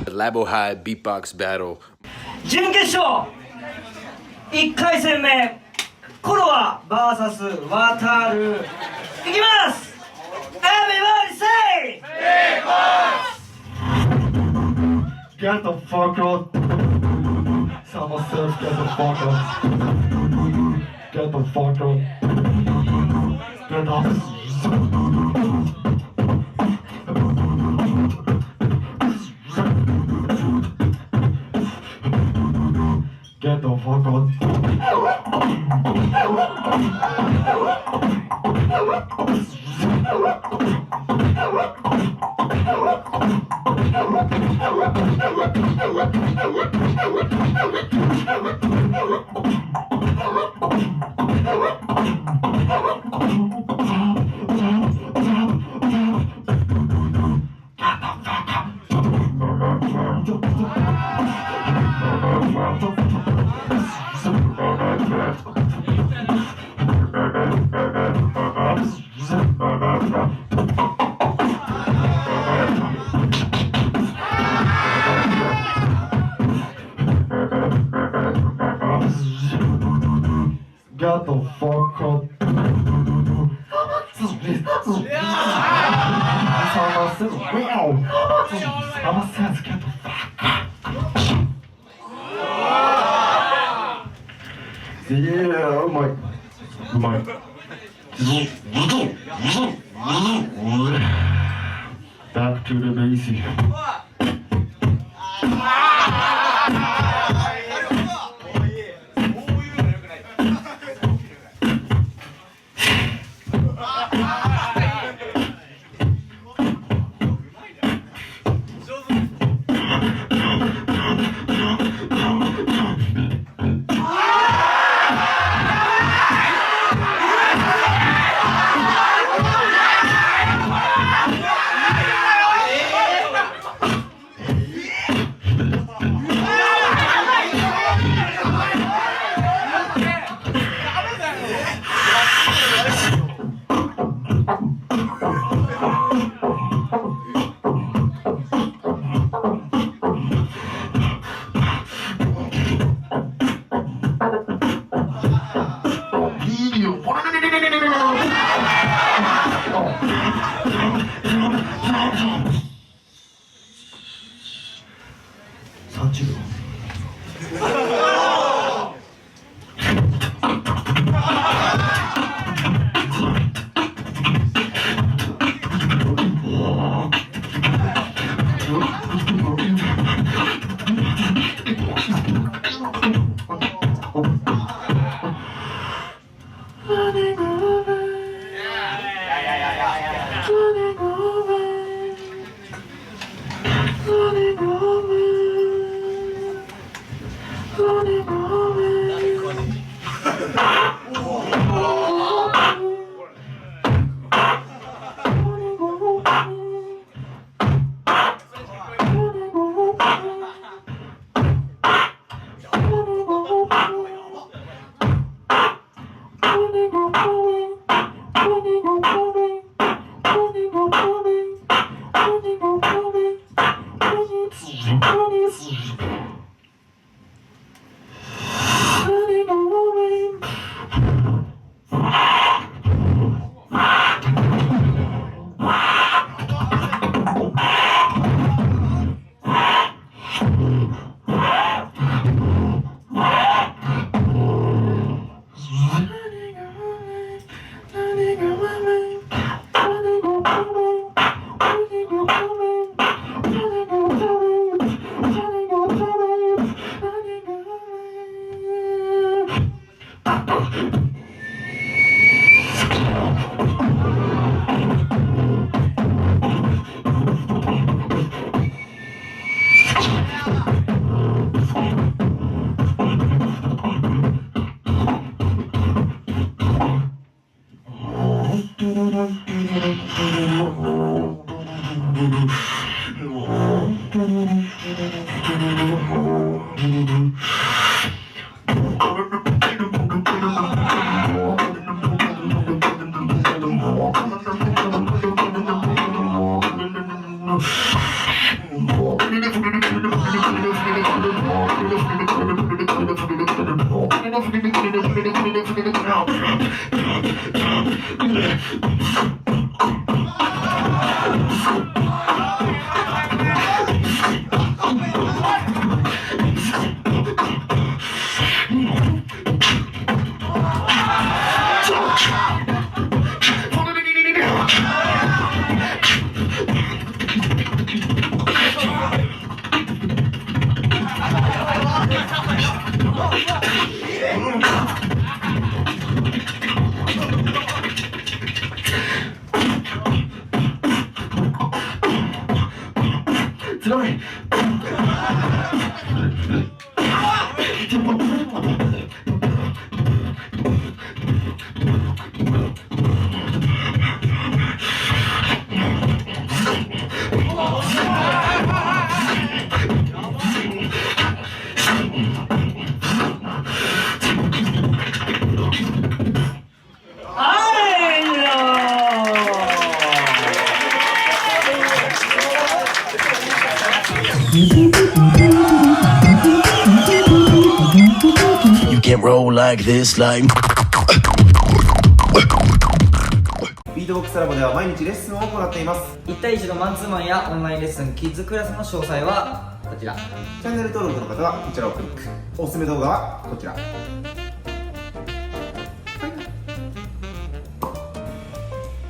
LabHai BEATBOX battle 準決勝1回戦目CöLoA vs WATARU いきます。 Everybody say Get the fuck out. Someone says get the fuck out. Get the fuck out. Get off. Get the fuck out. Get the fuck up. Someone says, wow. Someone says, get the fuck up. Yeah, oh my. Oh my. Back to the basic. You can't roll like this, like. ビートボックスラボでは毎日レッスンを行っています。1対1のマンツーマンやオンラインレッスンキッズクラスの詳細はこちら。チャンネル登録の方はこちらをクリック。おすすめ動画はこちら。